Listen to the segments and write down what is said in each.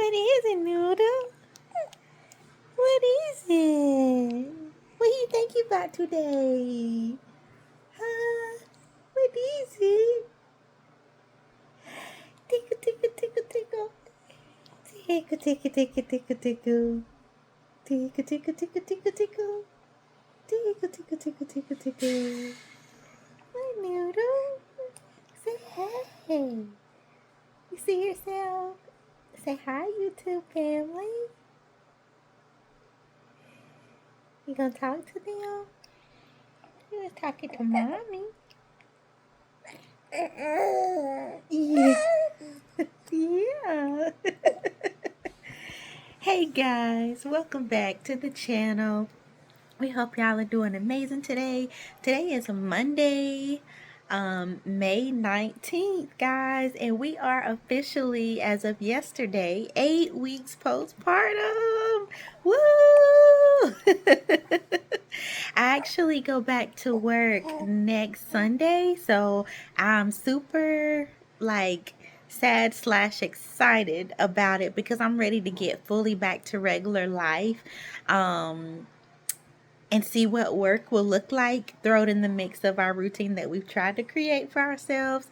What is it, Noodle? What is it? What do you think about today? Huh? What is it? Tickle, tickle, tickle, tickle. Tickle, tickle, tickle, tickle, tickle. Tickle, tickle, tickle, tickle, tickle. Tickle, tickle, tickle, tickle, tickle. What, Noodle? Say hey. You see yourself? Say hi, YouTube family. You gonna talk to them? You're talking to mommy. Yeah. Yeah. Hey guys, welcome back to the channel. We hope y'all are doing amazing today. Today is Monday, May 19th, guys, and we are officially, as of yesterday, 8 weeks postpartum. Woo! I actually go back to work next Sunday, so I'm super sad / excited about it because I'm ready to get fully back to regular life. And see what work will look like, throw it in the mix of our routine that we've tried to create for ourselves.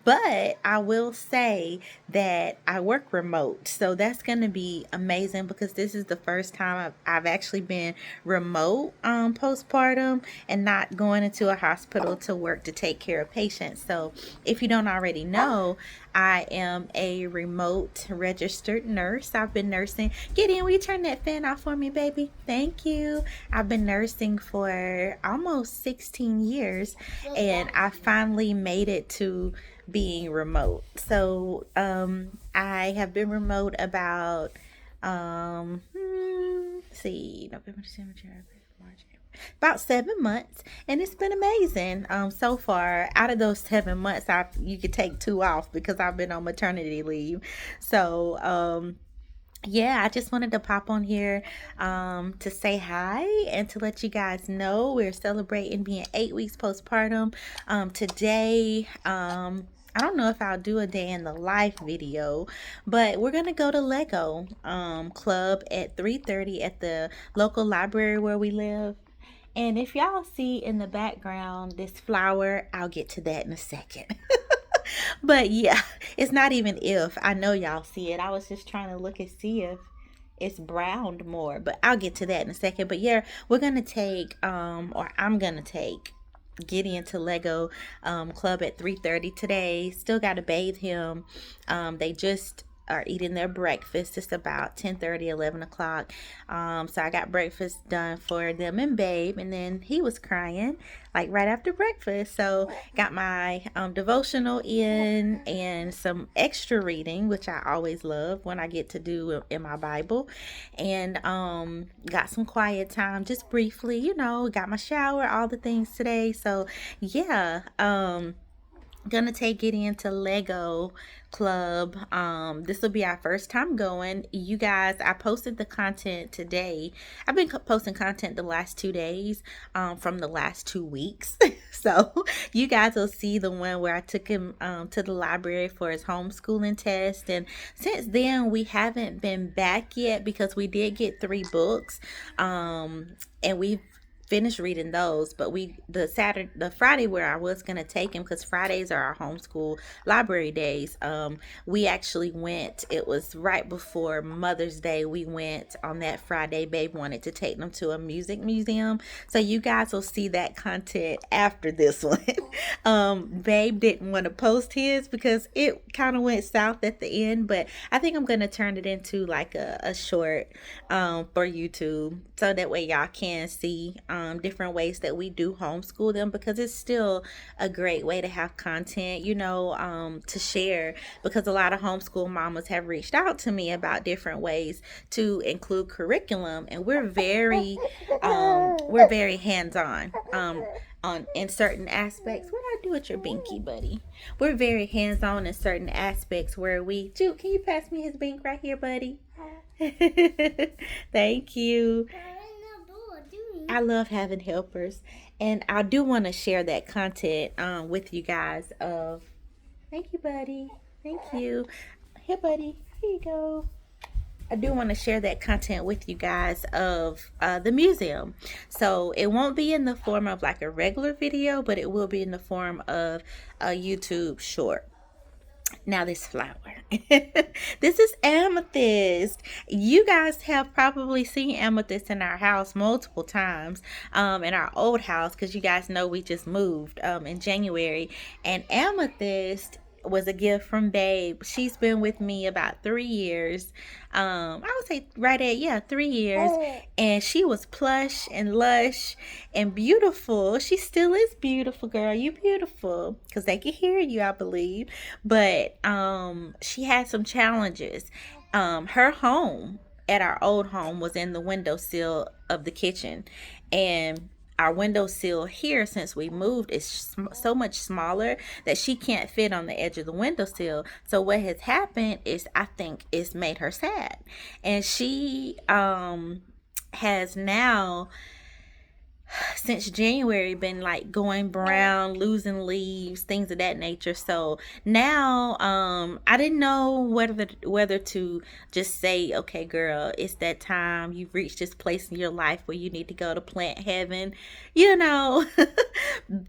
But I will say that I work remote, so that's going to be amazing because this is the first time I've actually been remote postpartum and not going into a hospital to work to take care of patients. So if you don't already know, I am a remote registered nurse. I've been nursing. Gideon, will you turn that fan off for me, baby? Thank you. I've been nursing for almost 16 years, and I finally made it to being remote. So I have been remote about November, December, January, March, April, about 7 months, and it's been amazing so far. Out of those 7 months, you could take 2 off because I've been on maternity leave. So yeah, I just wanted to pop on here to say hi and to let you guys know we're celebrating being 8 weeks postpartum. Today, I don't know if I'll do a day in the life video, but we're going to go to Lego Club at 3:30 at the local library where we live. And if y'all see in the background this flower, I'll get to that in a second. But yeah, it's not even if. I know y'all see it. I was just trying to look and see if it's browned more, but I'll get to that in a second. But yeah, we're gonna take or I'm gonna take Gideon to Lego Club at 3:30 today. Still gotta bathe him. They just are eating their breakfast. It's about 10:30, 11 o'clock. So I got breakfast done for them and Babe, and then he was crying like right after breakfast. So got my devotional in and some extra reading, which I always love when I get to do in my Bible, and got some quiet time just briefly, got my shower, all the things today. So yeah, gonna take Gideon to Lego Club. This will be our first time going. You guys, I posted the content today. I've been posting content the last 2 days from the last 2 weeks. So you guys will see the one where I took him to the library for his homeschooling test. And since then, we haven't been back yet because we did get 3 books. And we've finished reading those, but the Friday where I was gonna take him, because Fridays are our homeschool library days, we actually went. It was right before Mother's Day. We went on that Friday. Babe wanted to take them to a music museum, so you guys will see that content after this one. Babe didn't want to post his because it kind of went south at the end, but I think I'm gonna turn it into like a short for YouTube, so that way y'all can see different ways that we do homeschool them, because it's still a great way to have content, to share, because a lot of homeschool mamas have reached out to me about different ways to include curriculum, and we're very hands-on in certain aspects. What do I do with your binky, buddy? We're very hands-on in certain aspects where Jude, can you pass me his bink right here, buddy? Thank you. I love having helpers, and I do want to share that content with you guys. Thank you, buddy. Thank you. Here, buddy. Here you go. I do want to share that content with you guys of the museum. So it won't be in the form of like a regular video, but it will be in the form of a YouTube short. Now this flower. This is amethyst. You guys have probably seen amethyst in our house multiple times, in our old house, because you guys know we just moved in January. And amethyst was a gift from Babe. She's been with me about 3 years. I would say right at, yeah, 3 years. And she was plush and lush and beautiful. She still is beautiful, girl. You beautiful. Because they can hear you, I believe. But she had some challenges. Her home at our old home was in the windowsill of the kitchen. And our windowsill here, since we moved, is so much smaller that she can't fit on the edge of the windowsill. So what has happened is, I think, it's made her sad, and she has now, since January, been like going brown, losing leaves, things of that nature. So now I didn't know whether to just say, okay girl, it's that time, you've reached this place in your life where you need to go to plant heaven, you know.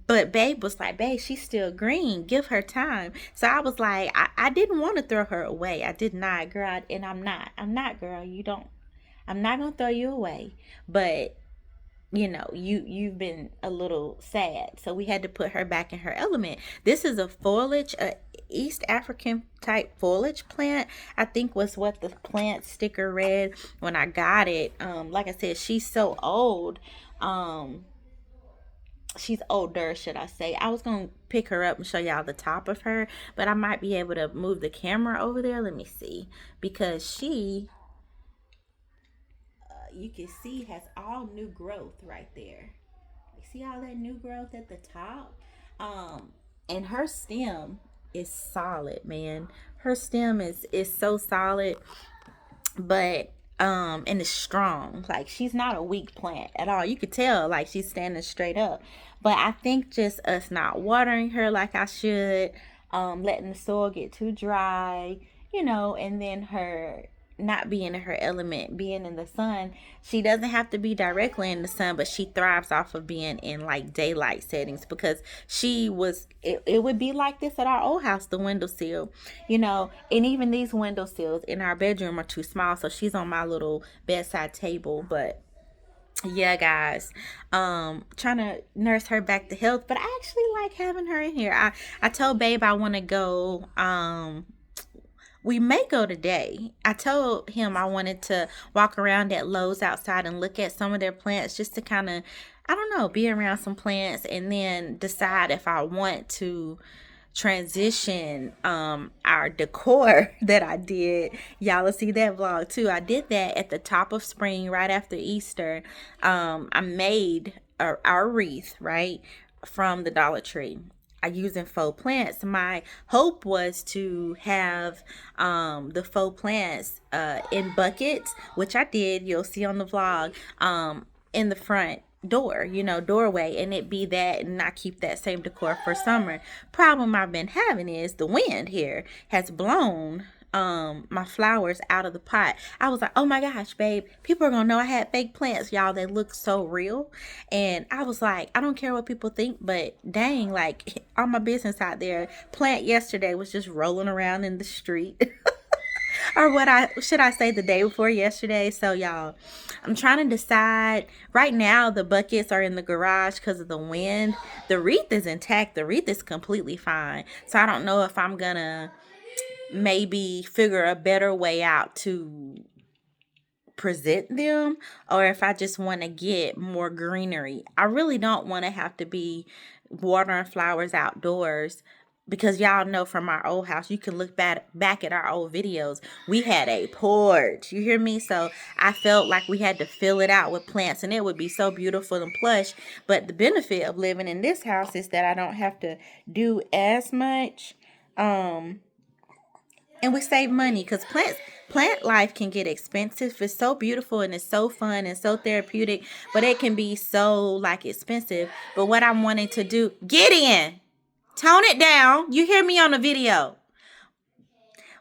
But Babe was like, babe, she's still green, give her time. So I was like, I didn't want to throw her away. I did not, girl. And I'm not, girl. You don't, I'm not gonna throw you away. But you know, you've been a little sad, so we had to put her back in her element. This is a foliage, a East African type foliage plant, I think was what the plant sticker read when I got it. Like I said, she's so old. She's older, should I say. I was gonna pick her up and show y'all the top of her, but I might be able to move the camera over there. Let me see, because she, you can see, has all new growth right there. You see all that new growth at the top? And her stem is solid, man. Her stem is so solid, but and it's strong. Like, she's not a weak plant at all. You could tell like she's standing straight up. But I think just us not watering her like I should, letting the soil get too dry, you know, and then her not being in her element, being in the sun. She doesn't have to be directly in the sun, but she thrives off of being in like daylight settings, because it would be like this at our old house, the windowsill, you know. And even these windowsills in our bedroom are too small, so she's on my little bedside table. But yeah, guys, trying to nurse her back to health. But I actually like having her in here. I told Babe I want to go, we may go today. I told him I wanted to walk around at Lowe's outside and look at some of their plants, just to kind of, I don't know, be around some plants, and then decide if I want to transition our decor that I did. Y'all will see that vlog too. I did that at the top of spring, right after Easter. I made our wreath, right, from the Dollar Tree. I using faux plants. My hope was to have the faux plants in buckets, which I did. You'll see on the vlog, in the front door, you know, doorway, and it be that, and I keep that same decor for summer. Problem I've been having is the wind here has blown my flowers out of the pot. I was like, oh my gosh, babe, people are gonna know I had fake plants, y'all. They look so real. And I was like, I don't care what people think, but dang, like, all my business out there. Plant yesterday was just rolling around in the street. Or what I should I say, the day before yesterday. So y'all, I'm trying to decide. Right now the buckets are in the garage because of the wind. The wreath is intact. The wreath is completely fine. So I don't know if I'm gonna maybe figure a better way out to present them, or if I just want to get more greenery. I really don't want to have to be watering flowers outdoors, because y'all know from our old house, you can look back at our old videos, we had a porch, you hear me? So I felt like we had to fill it out with plants, and it would be so beautiful and plush. But the benefit of living in this house is that I don't have to do as much, and we save money, because plant life can get expensive. It's so beautiful and it's so fun and so therapeutic, but it can be so like expensive. But what I'm wanting to do, get in, tone it down, you hear me on the video.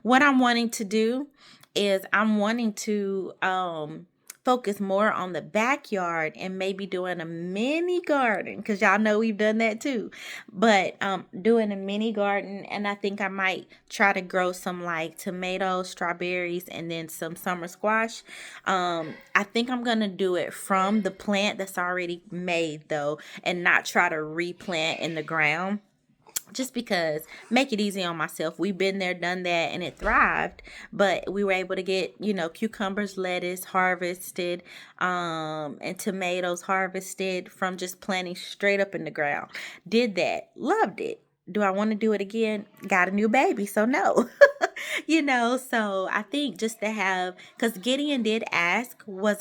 What I'm wanting to do is I'm wanting to focus more on the backyard and maybe doing a mini garden, because y'all know we've done that too. But doing a mini garden, and I think I might try to grow some like tomatoes, strawberries, and then some summer squash. I think I'm gonna do it from the plant that's already made though, and not try to replant in the ground, just because make it easy on myself. We've been there, done that, and it thrived. But we were able to get, cucumbers, lettuce harvested, and tomatoes harvested from just planting straight up in the ground. Did that, loved it. Do I want to do it again? Got a new baby, so no. So I think just to have, because Gideon did ask, was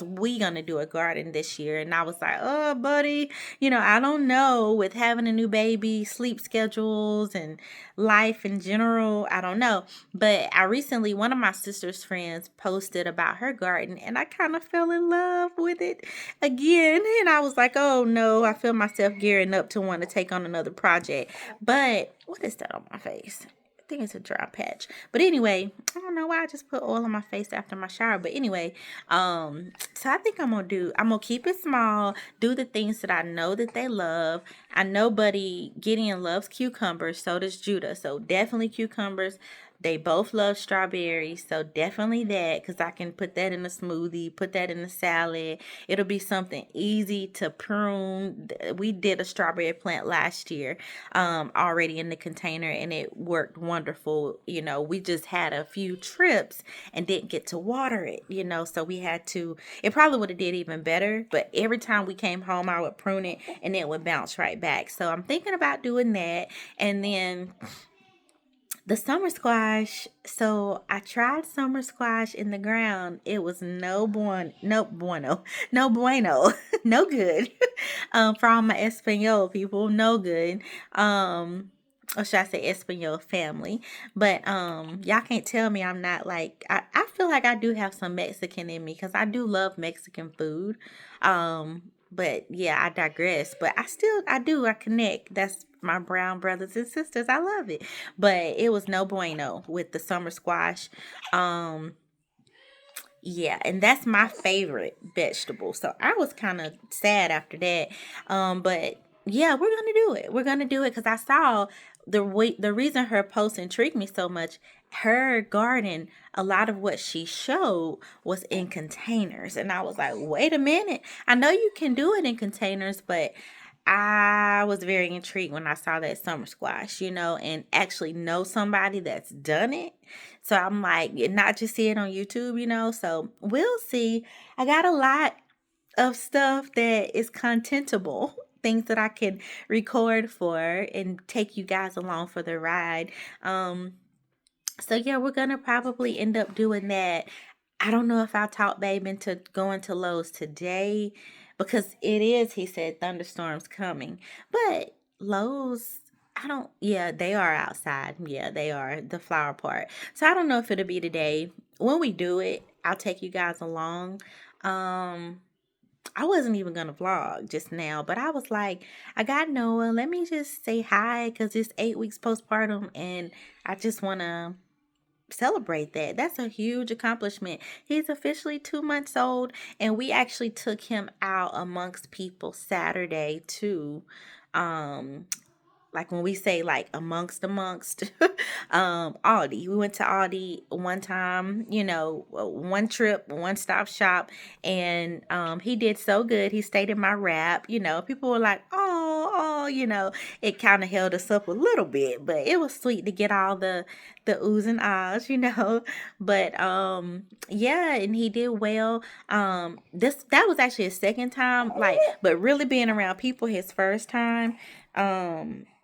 we gonna do a garden this year? And I was like, oh, buddy, I don't know, with having a new baby, sleep schedules, and life in general, I don't know. But I recently, one of my sister's friends posted about her garden, and I kind of fell in love with it again. And I was like, oh no, I feel myself gearing up to want to take on another project. But what is that on my face? I think it's a dry patch. But anyway, I don't know why I just put oil on my face after my shower. But anyway, so I think I'm gonna keep it small, do the things that I know that they love. I know Buddy Gideon loves cucumbers, so does Judah. So definitely cucumbers. They both love strawberries, so definitely that, because I can put that in a smoothie, put that in a salad. It'll be something easy to prune. We did a strawberry plant last year, already in the container, and it worked wonderful. We just had a few trips and didn't get to water it, so we had to, it probably would have did even better, but every time we came home, I would prune it and it would bounce right back. So I'm thinking about doing that. And then the summer squash, so I tried summer squash in the ground. It was no bueno, no bueno, no good. For all my Espanol people, no good. Or should I say Espanol family? But y'all can't tell me I'm not like, I feel like I do have some Mexican in me, because I do love Mexican food. But yeah, I digress. But I connect. That's my brown brothers and sisters. I love it. But it was no bueno with the summer squash. Um, yeah, and that's my favorite vegetable. So I was kind of sad after that. But yeah, we're gonna do it. We're gonna do it because I saw the reason her post intrigued me so much. Her garden, a lot of what she showed was in containers, and I was like, wait a minute. I know you can do it in containers, but I was very intrigued when I saw that summer squash, and actually know somebody that's done it. So I'm like, not just see it on YouTube, So we'll see. I got a lot of stuff that is contentable, things that I can record for and take you guys along for the ride. So yeah, we're gonna probably end up doing that. I don't know if I'll talk Babe into going to Lowe's today, because it is, he said, thunderstorms coming. But Lowe's, yeah, they are outside. Yeah, they are, the flower part. So I don't know if it'll be today. When we do it, I'll take you guys along. I wasn't even gonna vlog just now, but I was like, I got Noah. Let me just say hi, because it's 8 weeks postpartum, and I just wanna celebrate that. That's a huge accomplishment. He's officially 2 months old, and we actually took him out amongst people Saturday too. Like when we say like amongst Aldi, we went to Aldi one time, one trip, one stop shop, and he did so good. He stayed in my wrap. People were like, oh, it kind of held us up a little bit, but it was sweet to get all the oohs and ahs. But yeah, and he did well. That was actually his second time, like, but really being around people his first time.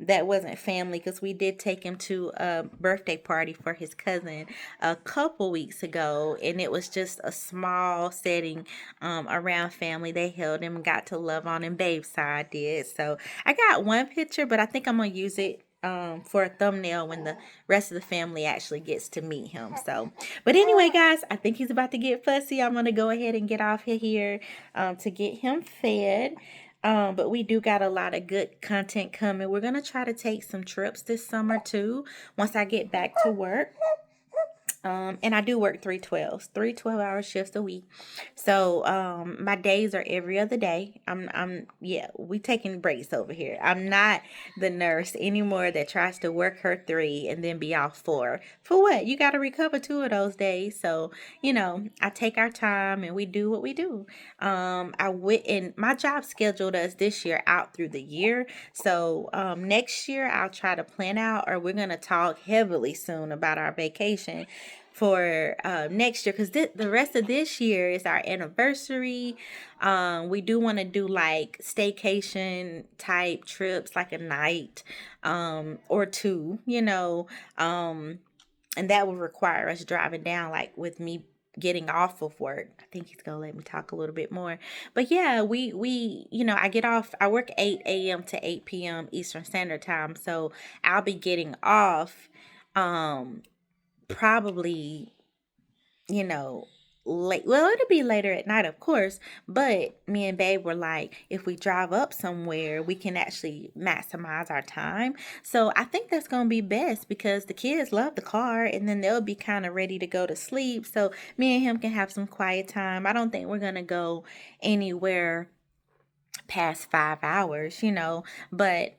That wasn't family, because we did take him to a birthday party for his cousin a couple weeks ago, and it was just a small setting around family. They held him and got to love on him. Babe's side did. So I got one picture, but I think I'm gonna use it for a thumbnail when the rest of the family actually gets to meet him. So, but anyway, guys, I think he's about to get fussy. I'm gonna go ahead and get off here to get him fed. But we do got a lot of good content coming. We're going to try to take some trips this summer too, once I get back to work. And I do work 3 12s, 3 12-hour shifts a week. So my days are every other day. Yeah, we taking breaks over here. I'm not the nurse anymore that tries to work her 3 and then be off 4. For what? You got to recover 2 of those days. So, I take our time and we do what we do. I went and my job scheduled us this year out through the year. So next year I'll try to plan out, or we're gonna talk heavily soon about our vacation for next year, because the rest of this year is our anniversary. We do want to do like staycation type trips, like a night or two, and that will require us driving down, like with me getting off of work. I think he's gonna let me talk a little bit more. But yeah, we I get off. I work 8 a.m. to 8 p.m. Eastern Standard Time, so I'll be getting off probably, you know, late. Well, it'll be later at night, of course. But me and Babe were like, if we drive up somewhere, we can actually maximize our time. So I think that's going to be best because the kids love the car and then they'll be kind of ready to go to sleep. So me and him can have some quiet time. I don't think we're going to go anywhere past 5 hours, but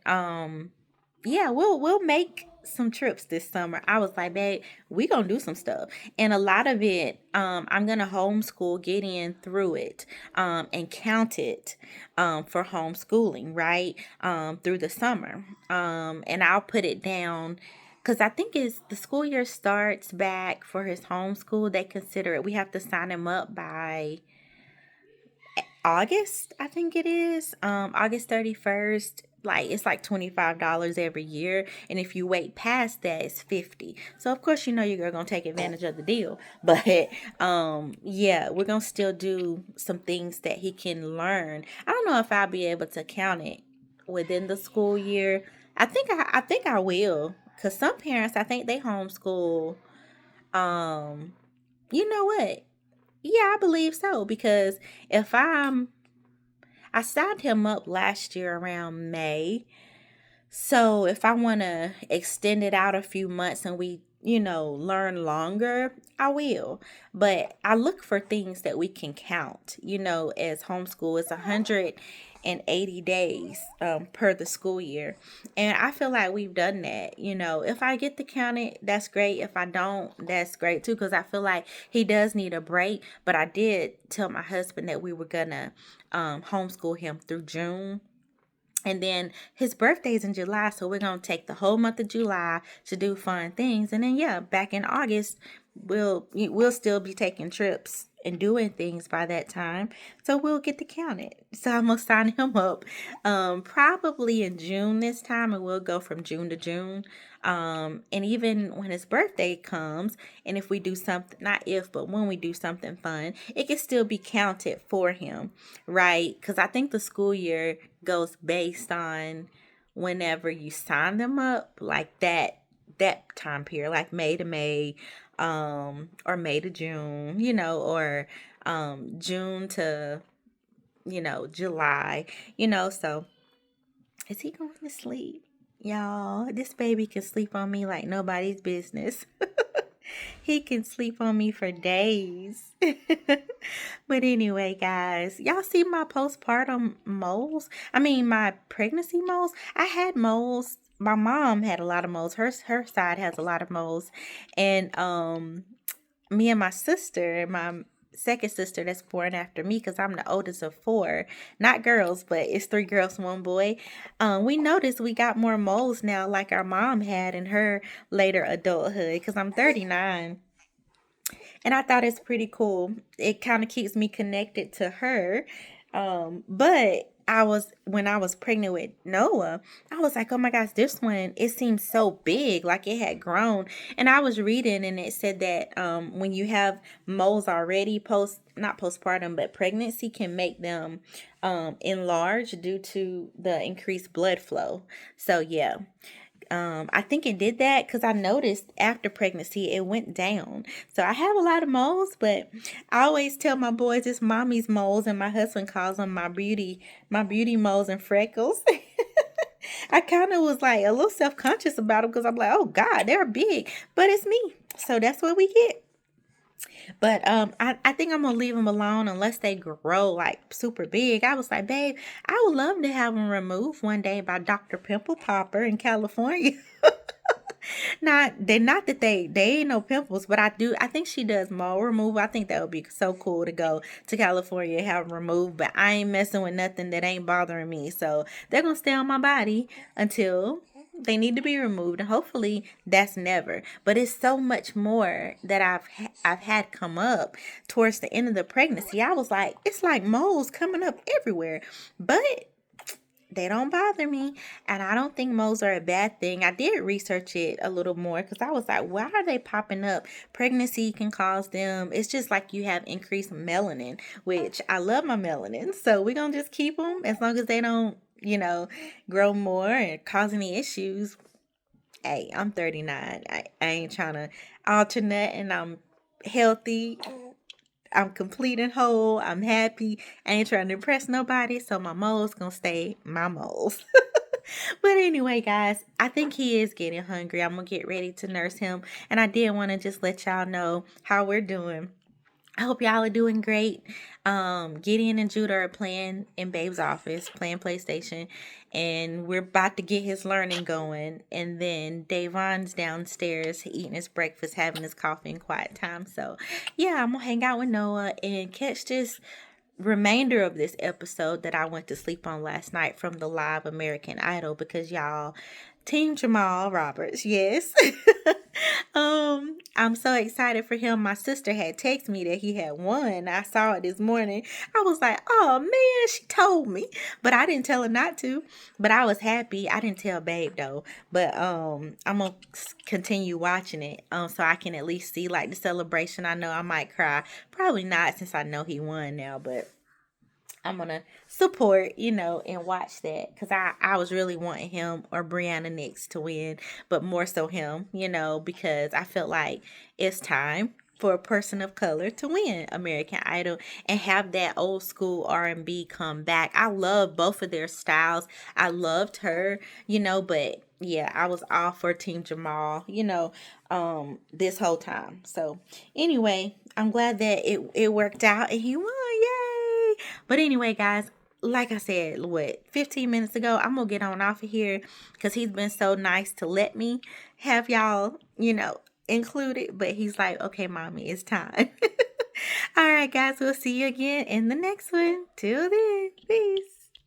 yeah, we'll make some trips this summer. I was like, babe, we gonna do some stuff, and a lot of it, I'm gonna homeschool, get in through it, and count it, for homeschooling, right, through the summer, and I'll put it down. Because I think it's the school year starts back for his homeschool. They consider it. We have to sign him up by August, I think it is. August 31st. Like it's like $25 every year. And if you wait past that, it's 50. So of course your girl gonna take advantage of the deal. But yeah, we're gonna still do some things that he can learn. I don't know if I'll be able to count it within the school year. I think I will. Cause some parents, I think they homeschool. Um, you know what? Yeah, I believe so, because if I signed him up last year around May. So if I want to extend it out a few months and we, learn longer, I will. But I look for things that we can count, as homeschool. It's 180 days per the school year. And I feel like we've done that. If I get to count it, that's great. If I don't, that's great too, because I feel like he does need a break. But I did tell my husband that we were going to homeschool him through June. And then his birthday's in July, so we're gonna take the whole month of July to do fun things. And then yeah, back in August, we'll still be taking trips and doing things by that time. So we'll get to count it. So I'm gonna sign him up probably in June this time, and we'll go from June to June. And even when his birthday comes, and if we do something, not if, but when we do something fun, it can still be counted for him, right? Because I think the school year goes based on whenever you sign them up, like that time period, like May to May, or May to June, or June to July, so is he going to sleep? Y'all, this baby can sleep on me like nobody's business. He can sleep on me for days. But anyway, guys, y'all see my postpartum moles? I mean, my pregnancy moles? I had moles. My mom had a lot of moles. Her side has a lot of moles. And me and my sister, my second sister that's born after me, because I'm the oldest of 4, not girls, but it's 3 girls, 1 boy. We noticed we got more moles now, like our mom had in her later adulthood, because I'm 39. And I thought it's pretty cool. It kind of keeps me connected to her. But when I was pregnant with Noah, I was like, oh my gosh, this one, it seems so big, like it had grown. And I was reading and it said that when you have moles already, not postpartum, but pregnancy can make them enlarge due to the increased blood flow. So yeah. I think it did that because I noticed after pregnancy it went down. So I have a lot of moles, but I always tell my boys it's mommy's moles, and my husband calls them my beauty moles and freckles. I kind of was like a little self-conscious about them because I'm like, oh God, they're big, but it's me. So that's what we get. But I think I'm gonna leave them alone unless they grow like super big. I was like, babe, I would love to have them removed one day by Dr. Pimple Popper in California. Not that they ain't no pimples, but I think she does mole removal. I think that would be so cool to go to California and have them removed. But I ain't messing with nothing that ain't bothering me. So they're gonna stay on my body until they need to be removed, and hopefully that's never. But it's so much more that I've had come up towards the end of the pregnancy. I was like, it's like moles coming up everywhere, but they don't bother me. And I don't think moles are a bad thing. I did research it a little more because I was like, why are they popping up? Pregnancy can cause them. It's just like you have increased melanin, which I love my melanin. So we're going to just keep them as long as they don't, grow more and cause any issues. Hey, I'm 39. I ain't trying to alternate, and I'm healthy. I'm complete and whole. I'm happy. I ain't trying to impress nobody, so my moles gonna stay my moles. But anyway, guys, I think he is getting hungry. I'm gonna get ready to nurse him, and I did want to just let y'all know how we're doing. I hope y'all are doing great. Gideon and Judah are playing in Babe's office, playing PlayStation, and we're about to get his learning going. And then Davon's downstairs eating his breakfast, having his coffee and quiet time. So, yeah, I'm gonna hang out with Noah and catch this remainder of this episode that I went to sleep on last night from the live American Idol because y'all, Team Jamal Roberts, yes. I'm so excited for him. My sister had texted me that he had won. I saw it this morning. I was like, oh man, she told me. But I didn't tell her not to. But I was happy. I didn't tell Babe though. But I'm gonna continue watching it. So I can at least see like the celebration. I know I might cry. Probably not since I know he won now, but I'm gonna support, and watch that because I was really wanting him or Brianna Nix to win, but more so him, because I felt like it's time for a person of color to win American Idol and have that old school R&B come back. I love both of their styles. I loved her, but yeah, I was all for Team Jamal, this whole time. So anyway, I'm glad that it worked out and he won. Yay! But anyway, guys, like I said, 15 minutes ago, I'm gonna get on off of here because he's been so nice to let me have y'all, included. But he's like, okay, mommy, it's time. All right, guys, we'll see you again in the next one. Till then, peace.